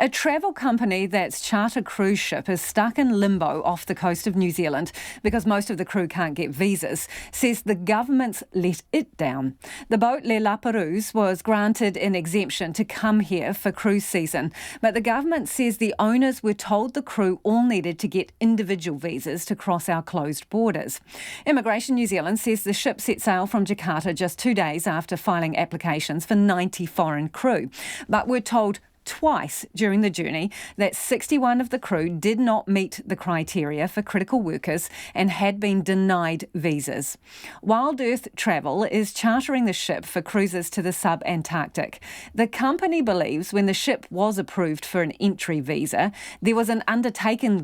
A travel company that's charter cruise ship is stuck in limbo off the coast of New Zealand because most of the crew can't get visas, says the government's let it down. The boat Laperouse was granted an exemption to come here for cruise season, but the government says the owners were told the crew all needed to get individual visas to cross our closed borders. Immigration New Zealand says the ship set sail from Jakarta just 2 days after filing applications for 90 foreign crew, but we're told twice during the journey that 61 of the crew did not meet the criteria for critical workers and had been denied visas. Wild Earth Travel is chartering the ship for cruises to the sub-Antarctic. The company believes when the ship was approved for an entry visa, there was an undertaking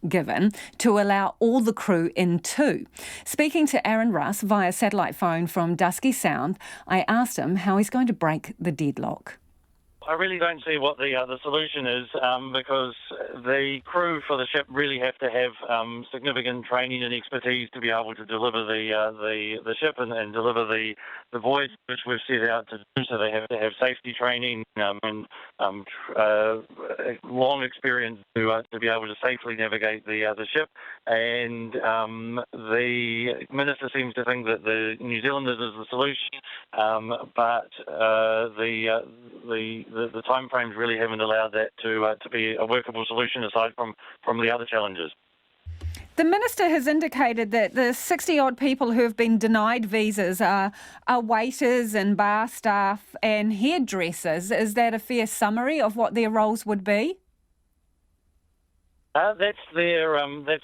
given to allow all the crew in too. Speaking to Aaron Russ via satellite phone from Dusky Sound, I asked him how he's going to break the deadlock. I really don't see what the solution is because the crew for the ship really have to have significant training and expertise to be able to deliver the ship and deliver the voyage which we've set out to do. So they have to have safety training and long experience to be able to safely navigate the ship. And the minister seems to think that the New Zealanders is the solution, but the time frames really haven't allowed that to be a workable solution aside from the other challenges. The minister has indicated that the 60-odd people who have been denied visas are waiters and bar staff and hairdressers. Is that a fair summary of what their roles would be? That's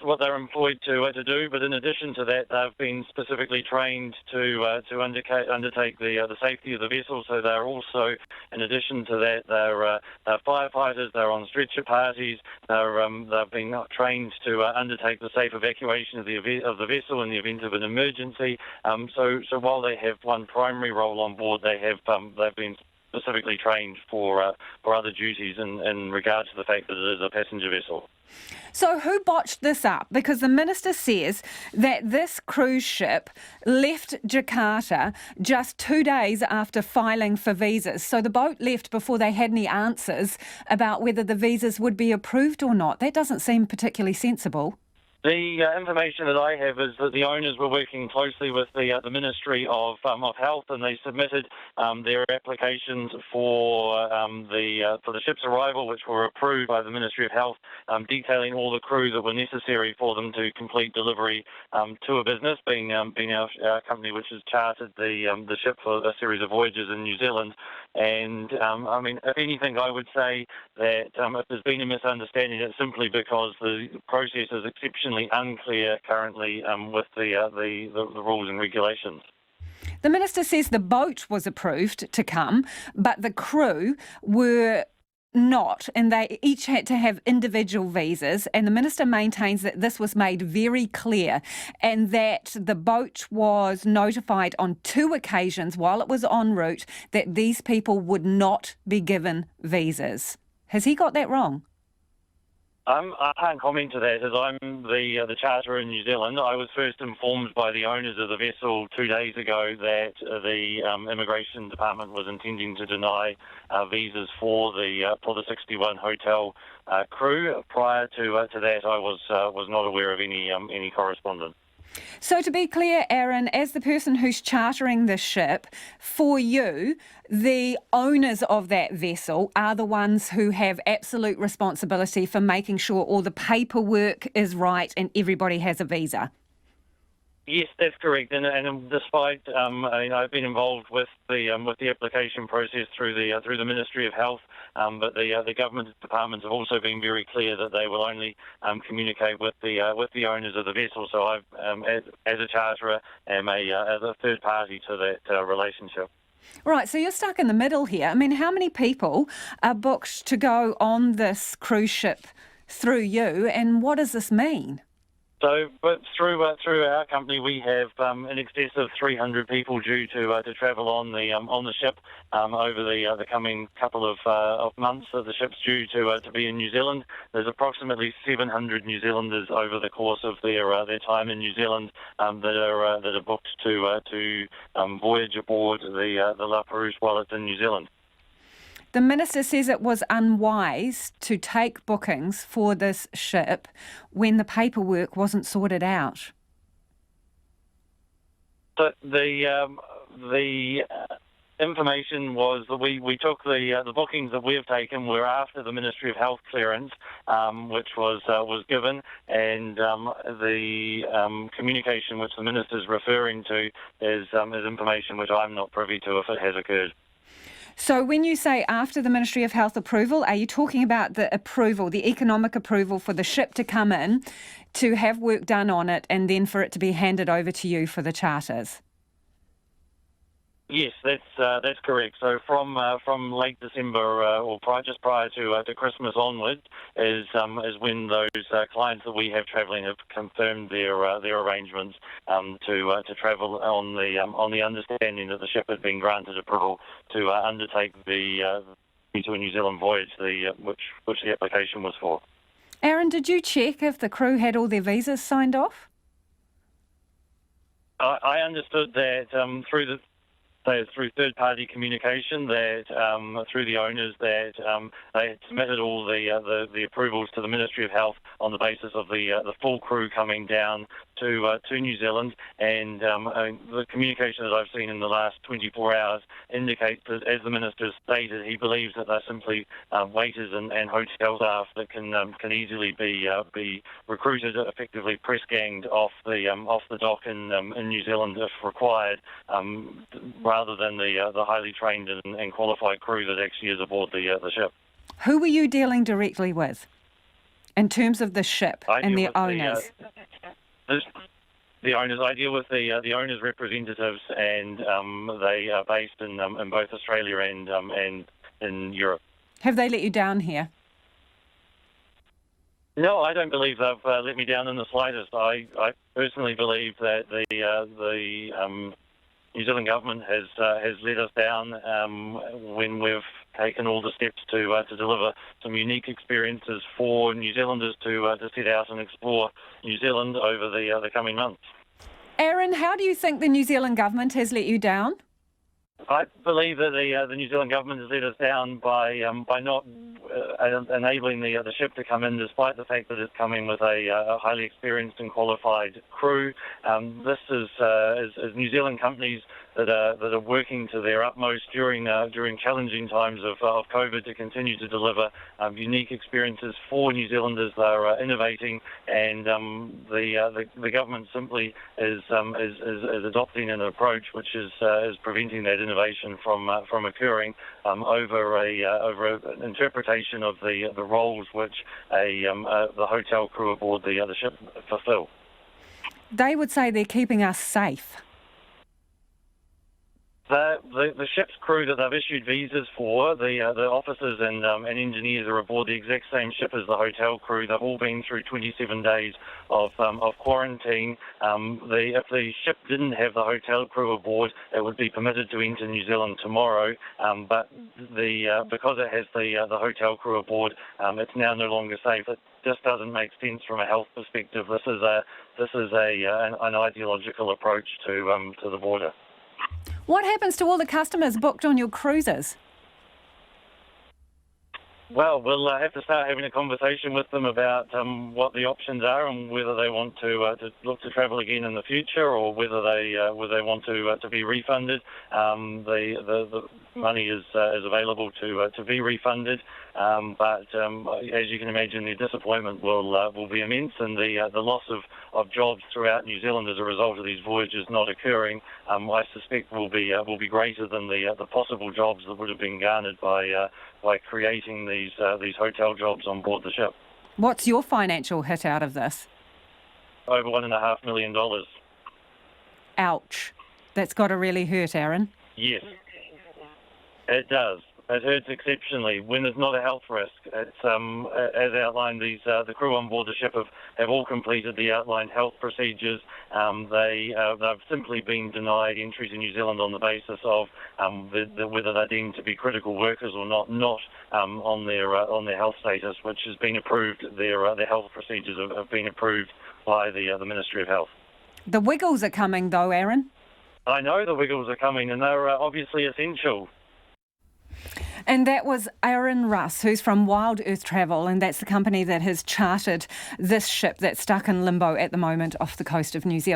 what they're employed to do. But in addition to that, they've been specifically trained to undertake the safety of the vessel. So they're also, in addition to that, they're firefighters. They're on stretcher parties. They've been trained to undertake the safe evacuation of the vessel in the event of an emergency. So while they have one primary role on board, they've been specifically trained for other duties in regard to the fact that it is a passenger vessel. So who botched this up? Because the minister says that this cruise ship left Jakarta just 2 days after filing for visas. So the boat left before they had any answers about whether the visas would be approved or not. That doesn't seem particularly sensible. The information that I have is that the owners were working closely with the Ministry of Health, and they submitted their applications for the ship's arrival, which were approved by the Ministry of Health, detailing all the crew that were necessary for them to complete delivery to a business, being our company, which has chartered the ship for a series of voyages in New Zealand. And if anything, I would say that if there's been a misunderstanding, it's simply because the process is exceptionally unclear currently with the rules and regulations. The minister says the boat was approved to come, but the crew were not, and they each had to have individual visas, and the minister maintains that this was made very clear and that the boat was notified on 2 occasions while it was en route that these people would not be given visas. Has he got that wrong? I can't comment to that as I'm the charterer in New Zealand. I was first informed by the owners of the vessel 2 days ago that the immigration department was intending to deny visas for the 61 hotel crew. Prior to that, I was not aware of any correspondence. So to be clear, Aaron, as the person who's chartering the ship, for you, the owners of that vessel are the ones who have absolute responsibility for making sure all the paperwork is right and everybody has a visa. Yes, that's correct. And despite I've been involved with the application process through the Ministry of Health, but the government departments have also been very clear that they will only communicate with the owners of the vessel. So I've as a charterer am as a third party to that relationship. Right, so you're stuck in the middle here. I mean, how many people are booked to go on this cruise ship through you, and what does this mean? So, but through our company, we have in excess of 300 people due to travel on the ship over the coming couple of months. So the ship's due to be in New Zealand. There's approximately 700 New Zealanders over the course of their time in New Zealand that are booked to voyage aboard the Laperouse while it's in New Zealand. The minister says it was unwise to take bookings for this ship when the paperwork wasn't sorted out. So the information was that we took the bookings that we've taken were after the Ministry of Health clearance, which was given, and the communication which the minister's referring to is information which I'm not privy to if it has occurred. So when you say after the Ministry of Health approval, are you talking about the approval, the economic approval for the ship to come in, to have work done on it, and then for it to be handed over to you for the charters? Yes, that's correct. So from late December or just prior to Christmas onward is when those clients that we have travelling have confirmed their arrangements to travel on the understanding that the ship had been granted approval to undertake the to a New Zealand voyage, which the application was for. Aaron, did you check if the crew had all their visas signed off? I understood that through third-party communication, that through the owners, that they had submitted all the approvals to the Ministry of Health on the basis of the full crew coming down to New Zealand, and the communication that I've seen in the last 24 hours indicates that, as the minister stated, he believes that they're simply waiters and hotel staff that can easily be recruited, effectively press ganged off the dock in New Zealand if required, rather than the highly trained and qualified crew that actually is aboard the ship. Who were you dealing directly with in terms of the ship and their owners? The owners. I deal with the owners' representatives, and they are based in both Australia and in Europe. Have they let you down here? No, I don't believe they've let me down in the slightest. I personally believe that the New Zealand government has let us down when we've taken all the steps to deliver some unique experiences for New Zealanders to set out and explore New Zealand over the coming months. Aaron, how do you think the New Zealand government has let you down? I believe that the New Zealand government has let us down by not enabling the ship to come in, despite the fact that it's coming with a highly experienced and qualified crew. This is New Zealand companies that are working to their utmost during challenging times of COVID to continue to deliver unique experiences for New Zealanders. They are innovating, and the government simply is adopting an approach which is preventing that innovation from occurring over an interpretation of the roles which the hotel crew aboard the ship fulfill. They would say they're keeping us safe. The ship's crew that they've issued visas for, the officers and engineers are aboard the exact same ship as the hotel crew. They've all been through 27 days of quarantine. If the ship didn't have the hotel crew aboard, it would be permitted to enter New Zealand tomorrow. But because it has the hotel crew aboard, it's now no longer safe. It just doesn't make sense from a health perspective. This is an ideological approach to the border. What happens to all the customers booked on your cruises? Well, we'll have to start having a conversation with them about what the options are and whether they want to look to travel again in the future, or whether they want to be refunded. The money is available to be refunded, but as you can imagine, the disappointment will be immense, and the loss of jobs throughout New Zealand as a result of these voyages not occurring, I suspect will be greater than the possible jobs that would have been garnered by creating these hotel jobs on board the ship. What's your financial hit out of this? Over $1.5 million. Ouch. That's got to really hurt, Aaron. Yes, it does. It hurts exceptionally when there's not a health risk. It's as outlined. The crew on board the ship have all completed the outlined health procedures. They've simply been denied entry to New Zealand on the basis of whether they're deemed to be critical workers or not on their health status, which has been approved. Their health procedures have been approved by the Ministry of Health. The wiggles are coming, though, Aaron. I know the wiggles are coming, and they're obviously essential. And that was Aaron Russ, who's from Wild Earth Travel, and that's the company that has chartered this ship that's stuck in limbo at the moment off the coast of New Zealand.